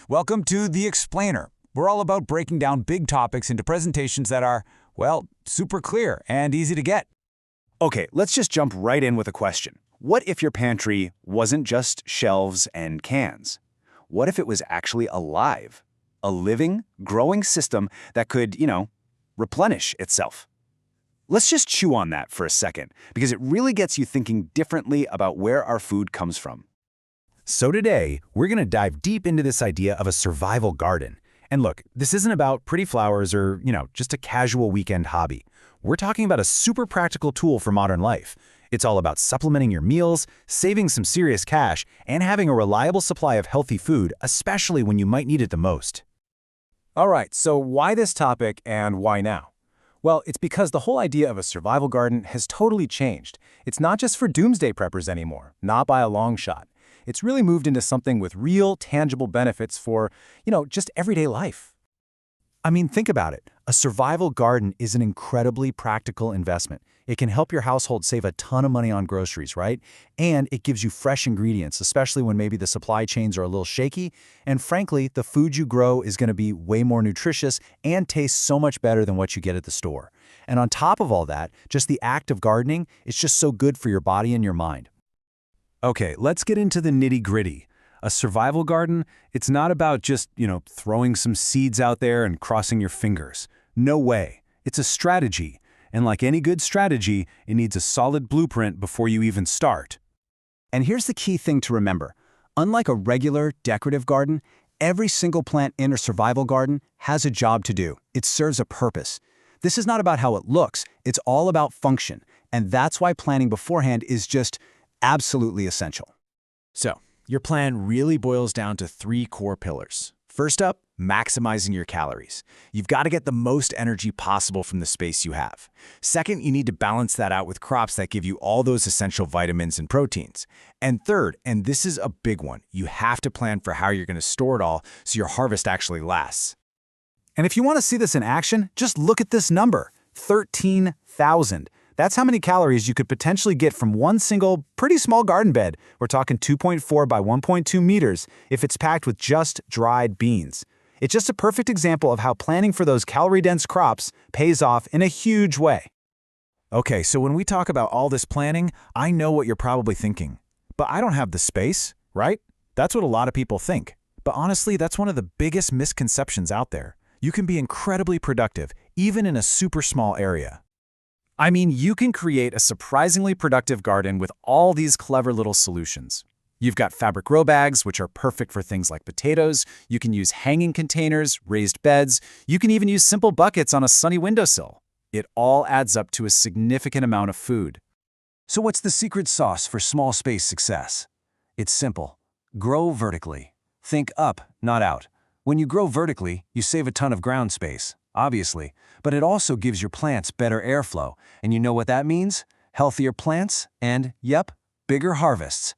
Welcome to The Explainer. We're all about breaking down big topics into presentations that are, well, super clear and easy to get. Okay, let's just jump right in with a question. What if your pantry wasn't just shelves and cans? What if it was actually alive? A living, growing system that could, replenish itself. Let's just chew on that for a second, because it really gets you thinking differently about where our food comes from. So today, we're going to dive deep into this idea of a survival garden. And look, this isn't about pretty flowers or, just a casual weekend hobby. We're talking about a super practical tool for modern life. It's all about supplementing your meals, saving some serious cash, and having a reliable supply of healthy food, especially when you might need it the most. All right, so why this topic and why now? Well, it's because the whole idea of a survival garden has totally changed. It's not just for doomsday preppers anymore, not by a long shot. It's really moved into something with real, tangible benefits for, just everyday life. I mean, think about it. A survival garden is an incredibly practical investment. It can help your household save a ton of money on groceries, right? And it gives you fresh ingredients, especially when maybe the supply chains are a little shaky. And frankly, the food you grow is going to be way more nutritious and taste so much better than what you get at the store. And on top of all that, just the act of gardening is just so good for your body and your mind. Okay, let's get into the nitty-gritty. A survival garden, it's not about just, throwing some seeds out there and crossing your fingers. No way. It's a strategy. And like any good strategy, it needs a solid blueprint before you even start. And here's the key thing to remember. Unlike a regular, decorative garden, every single plant in a survival garden has a job to do. It serves a purpose. This is not about how it looks, it's all about function. And that's why planning beforehand is just absolutely essential. So, your plan really boils down to 3 core pillars. First up, maximizing your calories. You've got to get the most energy possible from the space you have. Second, you need to balance that out with crops that give you all those essential vitamins and proteins. And third, and this is a big one, you have to plan for how you're going to store it all so your harvest actually lasts. And if you want to see this in action, just look at this number, 13,000. That's how many calories you could potentially get from one single, pretty small garden bed. We're talking 2.4 by 1.2 meters if it's packed with just dried beans. It's just a perfect example of how planning for those calorie-dense crops pays off in a huge way. Okay, so when we talk about all this planning, I know what you're probably thinking. But I don't have the space, right? That's what a lot of people think. But honestly, that's one of the biggest misconceptions out there. You can be incredibly productive, even in a super small area. I mean, you can create a surprisingly productive garden with all these clever little solutions. You've got fabric grow bags, which are perfect for things like potatoes. You can use hanging containers, raised beds. You can even use simple buckets on a sunny windowsill. It all adds up to a significant amount of food. So what's the secret sauce for small space success? It's simple. Grow vertically. Think up, not out. When you grow vertically, you save a ton of ground space, obviously, but it also gives your plants better airflow. And you know what that means? Healthier plants and, yep, bigger harvests.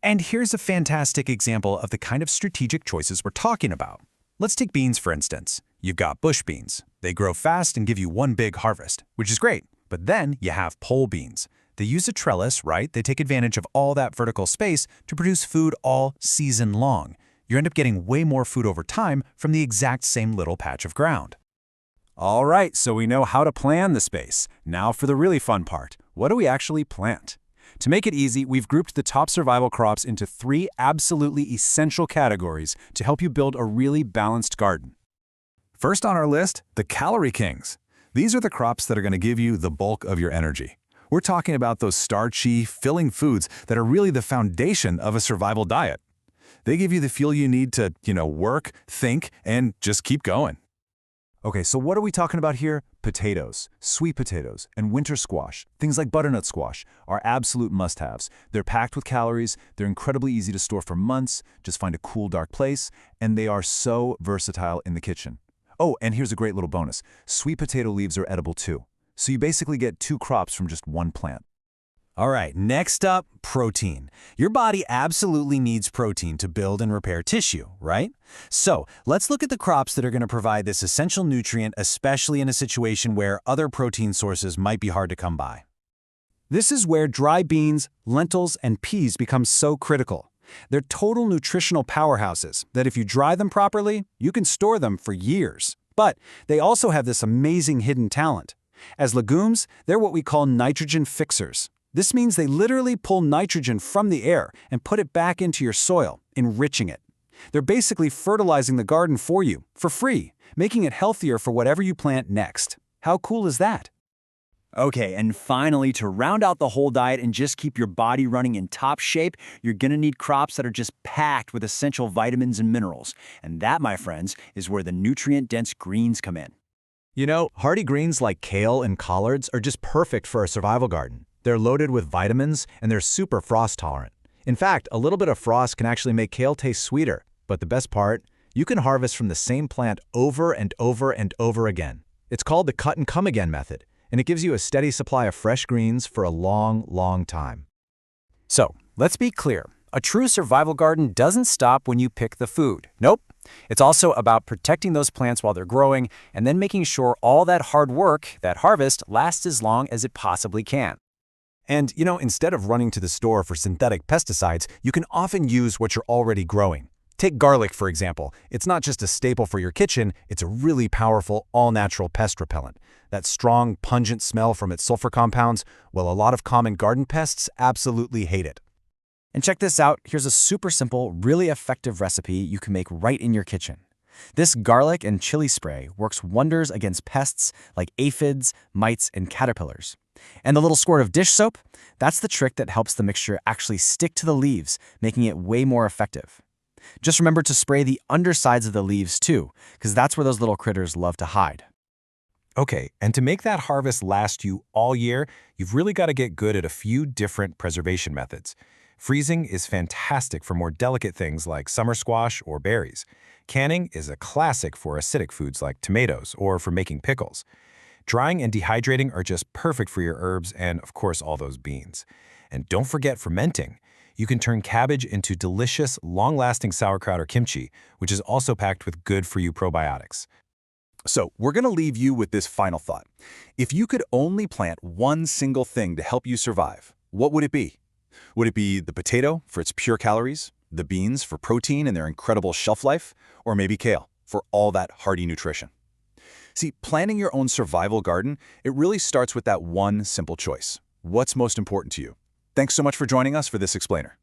And here's a fantastic example of the kind of strategic choices we're talking about. Let's take beans, for instance. You've got bush beans. They grow fast and give you one big harvest, which is great. But then you have pole beans. They use a trellis, right? They take advantage of all that vertical space to produce food all season long. You end up getting way more food over time from the exact same little patch of ground. All right, so we know how to plan the space. Now for the really fun part. What do we actually plant? To make it easy, we've grouped the top survival crops into 3 absolutely essential categories to help you build a really balanced garden. First on our list, the calorie kings. These are the crops that are going to give you the bulk of your energy. We're talking about those starchy, filling foods that are really the foundation of a survival diet. They give you the fuel you need to, work, think, and just keep going. Okay, so what are we talking about here? Potatoes, sweet potatoes, and winter squash, things like butternut squash, are absolute must-haves. They're packed with calories, they're incredibly easy to store for months, just find a cool, dark place, and they are so versatile in the kitchen. Oh, and here's a great little bonus. Sweet potato leaves are edible too. So you basically get 2 crops from just one plant. All right, next up, protein. Your body absolutely needs protein to build and repair tissue, right? So let's look at the crops that are going to provide this essential nutrient, especially in a situation where other protein sources might be hard to come by. This is where dry beans, lentils, and peas become so critical. They're total nutritional powerhouses that if you dry them properly, you can store them for years. But they also have this amazing hidden talent. As legumes, they're what we call nitrogen fixers. This means they literally pull nitrogen from the air and put it back into your soil, enriching it. They're basically fertilizing the garden for you, for free, making it healthier for whatever you plant next. How cool is that? Okay, and finally, to round out the whole diet and just keep your body running in top shape, you're gonna need crops that are just packed with essential vitamins and minerals. And that, my friends, is where the nutrient-dense greens come in. You know, hardy greens like kale and collards are just perfect for a survival garden. They're loaded with vitamins, and they're super frost-tolerant. In fact, a little bit of frost can actually make kale taste sweeter. But the best part, you can harvest from the same plant over and over and over again. It's called the cut-and-come-again method, and it gives you a steady supply of fresh greens for a long, long time. So, let's be clear. A true survival garden doesn't stop when you pick the food. Nope. It's also about protecting those plants while they're growing and then making sure all that hard work, that harvest, lasts as long as it possibly can. And, you know, instead of running to the store for synthetic pesticides, you can often use what you're already growing. Take garlic, for example. It's not just a staple for your kitchen, it's a really powerful, all-natural pest repellent. That strong, pungent smell from its sulfur compounds, well, a lot of common garden pests absolutely hate it. And check this out, here's a super simple, really effective recipe you can make right in your kitchen. This garlic and chili spray works wonders against pests like aphids, mites, and caterpillars. And the little squirt of dish soap, that's the trick that helps the mixture actually stick to the leaves, making it way more effective. Just remember to spray the undersides of the leaves too, because that's where those little critters love to hide. Okay, and to make that harvest last you all year, you've really got to get good at a few different preservation methods. Freezing is fantastic for more delicate things like summer squash or berries. Canning is a classic for acidic foods like tomatoes or for making pickles. Drying and dehydrating are just perfect for your herbs and, of course, all those beans. And don't forget fermenting. You can turn cabbage into delicious, long-lasting sauerkraut or kimchi, which is also packed with good-for-you probiotics. So, we're going to leave you with this final thought. If you could only plant one single thing to help you survive, what would it be? Would it be the potato for its pure calories, the beans for protein and their incredible shelf life, or maybe kale for all that hearty nutrition? See, planning your own survival garden, it really starts with that one simple choice. What's most important to you? Thanks so much for joining us for this explainer.